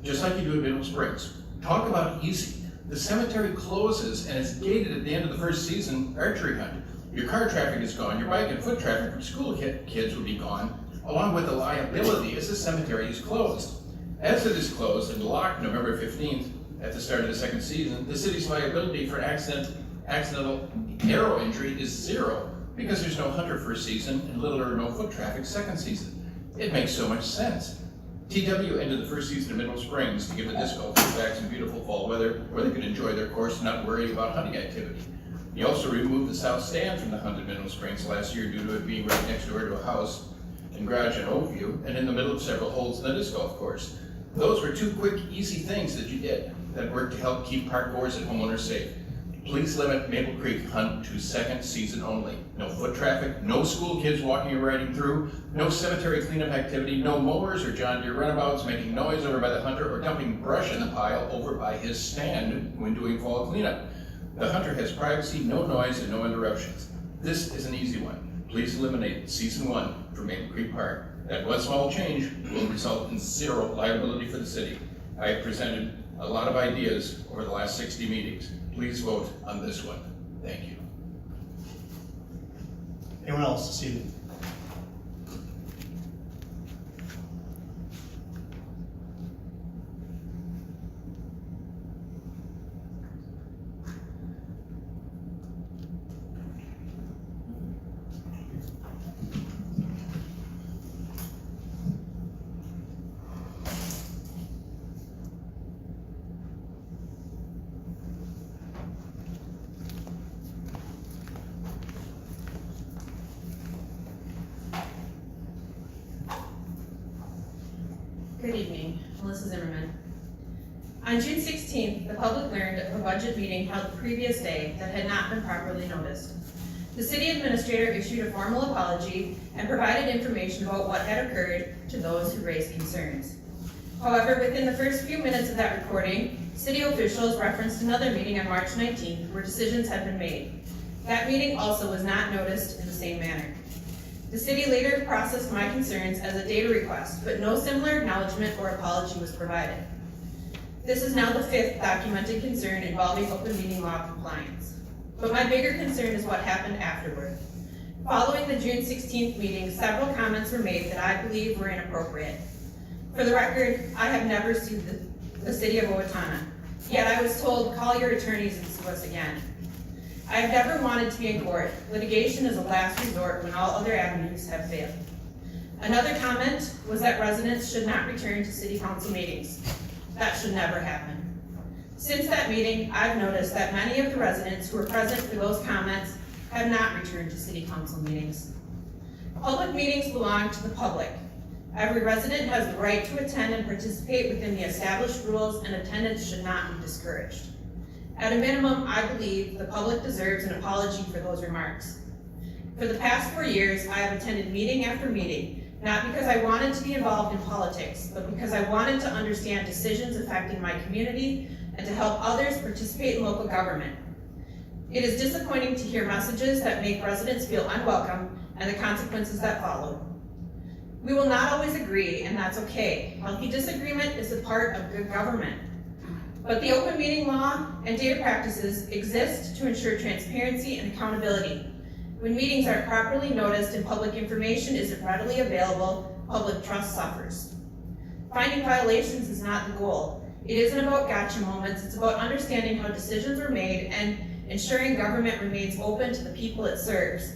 Just like you do in Mineral Springs. Talk about easy. The cemetery closes and is gated at the end of the first season archery hunt. Your car traffic is gone, your bike and foot traffic from school kids will be gone, along with the liability as the cemetery is closed. As it is closed and locked November 15th at the start of the second season, the city's liability for accidental arrow injury is zero because there's no hunter first season and little or no foot traffic second season. It makes so much sense. TW ended the first season of Mineral Springs to give the disc golfers back some beautiful fall weather where they could enjoy their course and not worry about hunting activity. He also removed the south stand from the hunted Mineral Springs last year due to it being right next door to a house and garage in Oakview and in the middle of several holes in the disc golf course. Those were two quick, easy things that you did that worked to help keep park goers and homeowners safe. Please limit Maple Creek hunt to second season only. No foot traffic, no school kids walking or riding through, no cemetery cleanup activity, no mowers or John Deere runabouts making noise over by the hunter or dumping brush in the pile over by his stand when doing fall cleanup. The hunter has privacy, no noise, and no interruptions. This is an easy one. Please eliminate season 1 for Maple Creek Park. That one small change will result in zero liability for the city. I have presented a lot of ideas over the last 60 meetings. Please vote on this one. Thank you. Anyone else this evening? Good evening, Melissa Zimmerman. On June 16th, the public learned of a budget meeting held the previous day that had not been properly noticed. The city administrator issued a formal apology and provided information about what had occurred to those who raised concerns. However, within the first few minutes of that recording, city officials referenced another meeting on March 19th where decisions had been made. That meeting also was not noticed in the same manner. The city later processed my concerns as a data request, but no similar acknowledgement or apology was provided. This is now the 5th documented concern involving open meeting law compliance. But my bigger concern is what happened afterward. Following the June 16th meeting, several comments were made that I believe were inappropriate. For the record, I have never sued the city of Owatonna, yet I was told, call your attorneys and sue us again. I have never wanted to be in court. Litigation is a last resort when all other avenues have failed. Another comment was that residents should not return to city council meetings. That should never happen. Since that meeting, I've noticed that many of the residents who were present for those comments have not returned to city council meetings. Public meetings belong to the public. Every resident has the right to attend and participate within the established rules, and attendance should not be discouraged. At a minimum, I believe the public deserves an apology for those remarks. For the past 4 years, I have attended meeting after meeting, not because I wanted to be involved in politics, but because I wanted to understand decisions affecting my community and to help others participate in local government. It is disappointing to hear messages that make residents feel unwelcome and the consequences that follow. We will not always agree, and that's okay. Healthy disagreement is a part of good government. But the open meeting law and data practices exist to ensure transparency and accountability. When meetings aren't properly noticed and public information isn't readily available, public trust suffers. Finding violations is not the goal. It isn't about gotcha moments, it's about understanding how decisions were made and ensuring government remains open to the people it serves.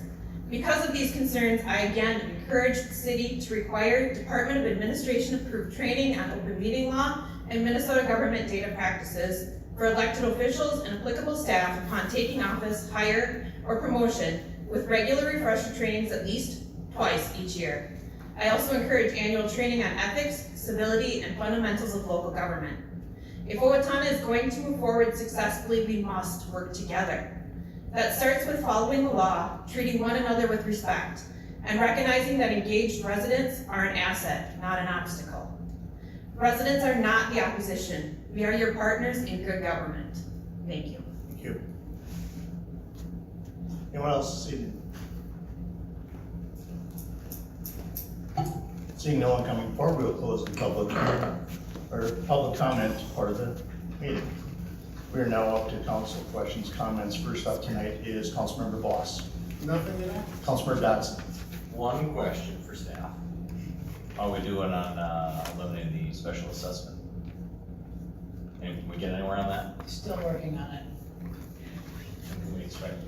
Because of these concerns, I again encourage the city to require Department of Administration approved training on open meeting law and Minnesota government data practices for elected officials and applicable staff upon taking office, hire, or promotion, with regular refresher trainings at least twice each year. I also encourage annual training on ethics, civility, and fundamentals of local government. If Owatonna is going to move forward successfully, we must work together. That starts with following the law, treating one another with respect, and recognizing that engaged residents are an asset, not an obstacle. Residents are not the opposition. We are your partners in good government. Thank you. Thank you. Anyone else this evening? Seeing no one coming forward, we will close the public comment part of the meeting. We are now up to council questions, comments. First up tonight is Councilmember Voss. Nothing to that? Councilmember Dodson. One question for staff. How are we doing on eliminating the special assessment? Can we get anywhere on that? Still working on it. And can we expect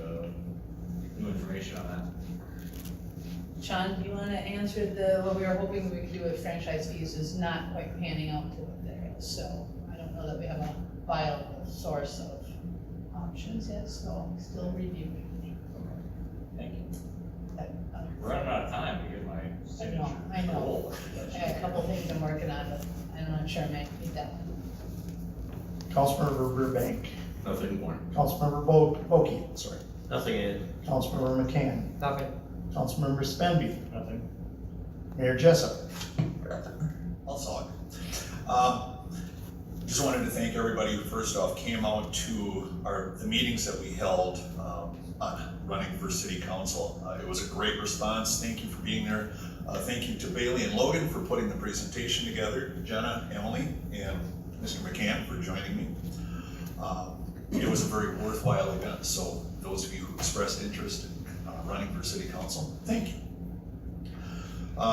new information on that? Sean, do you want to answer what we were hoping we could do with franchise fees is not quite panning out to what there is, so I don't know that we have a viable source of options yet, so still reviewing. Thank you. That, We're running out of time to get my signature. I know. I got a couple things I'm working on, but I'm not sure I might need that one. Councilmember Burbank. Nothing more. Councilmember Boki, sorry. Nothing in. Councilmember McCann. Nothing. Councilmember Spenby. Nothing. Mayor Jessup. I'll talk. Just wanted to thank everybody who first off came out to the meetings that we held on running for city council. It was a great response. Thank you for being there. Thank you to Bailey and Logan for putting the presentation together, Jenna, Emily, and Mr. McCann for joining me. It was a very worthwhile event, so those of you who expressed interest in running for city council, thank you.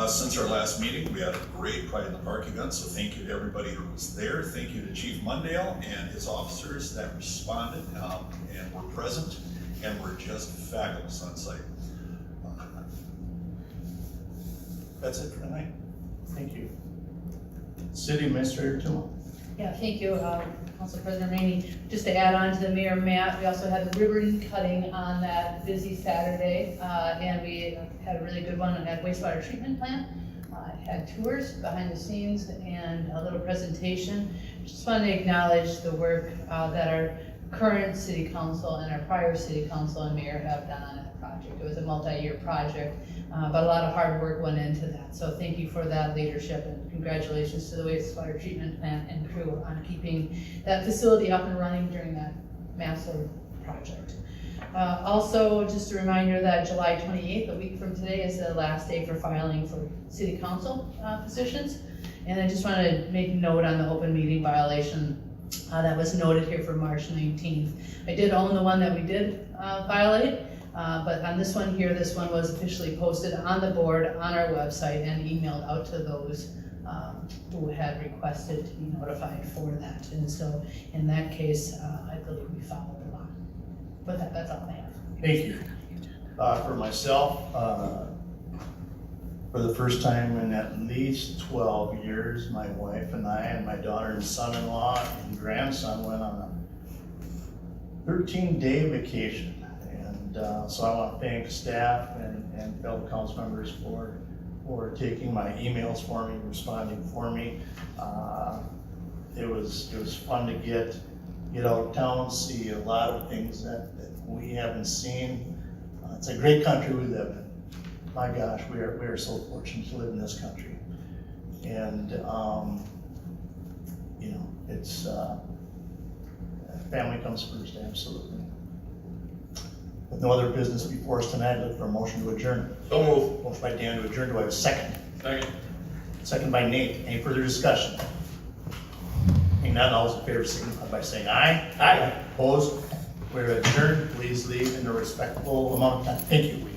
Since our last meeting, we had a great Pride in the Park event, so thank you to everybody who was there. Thank you to Chief Mundale and his officers that responded and were present and were just fabulous on site. That's it for tonight. Thank you. City Administrator Tuma. Yeah, thank you, Council President Rainey. Just to add on to the Mayor Matt, we also had the ribbon cutting on that busy Saturday, and we had a really good one at wastewater treatment plant. Had tours behind the scenes and a little presentation. Just wanted to acknowledge the work that our current city council and our prior city council and mayor have done on that project. It was a multi-year project, but a lot of hard work went into that. So thank you for that leadership and congratulations to the wastewater treatment plant and crew on keeping that facility up and running during that massive project. Also, just a reminder that July 28th, a week from today, is the last day for filing for city council positions. And I just wanted to make note on the open meeting violation that was noted here for March 19th. I did own the one that we did violate, but on this one here, this one was officially posted on the board, on our website, and emailed out to those who had requested to be notified for that. And so in that case, I believe we followed the law. But that's all I have. Thank you. For myself, for the first time in at least 12 years, my wife and I and my daughter and son-in-law and grandson went on a 13-day vacation. And so I want to thank staff and fellow council members for taking my emails for me, responding for me. It was fun to get out of town, see a lot of things that we haven't seen. It's a great country we live in. My gosh, we are so fortunate to live in this country. And you know, it's family comes first, absolutely. With no other business before us tonight, I look for a motion to adjourn. Don't move. Motion by Dan to adjourn. Do I have a second? Second. Second by Nate. Any further discussion? Hearing none, all those in favor signify by saying aye. Aye. Opposed? We're adjourned. Please leave in a respectful amount of time. Thank you.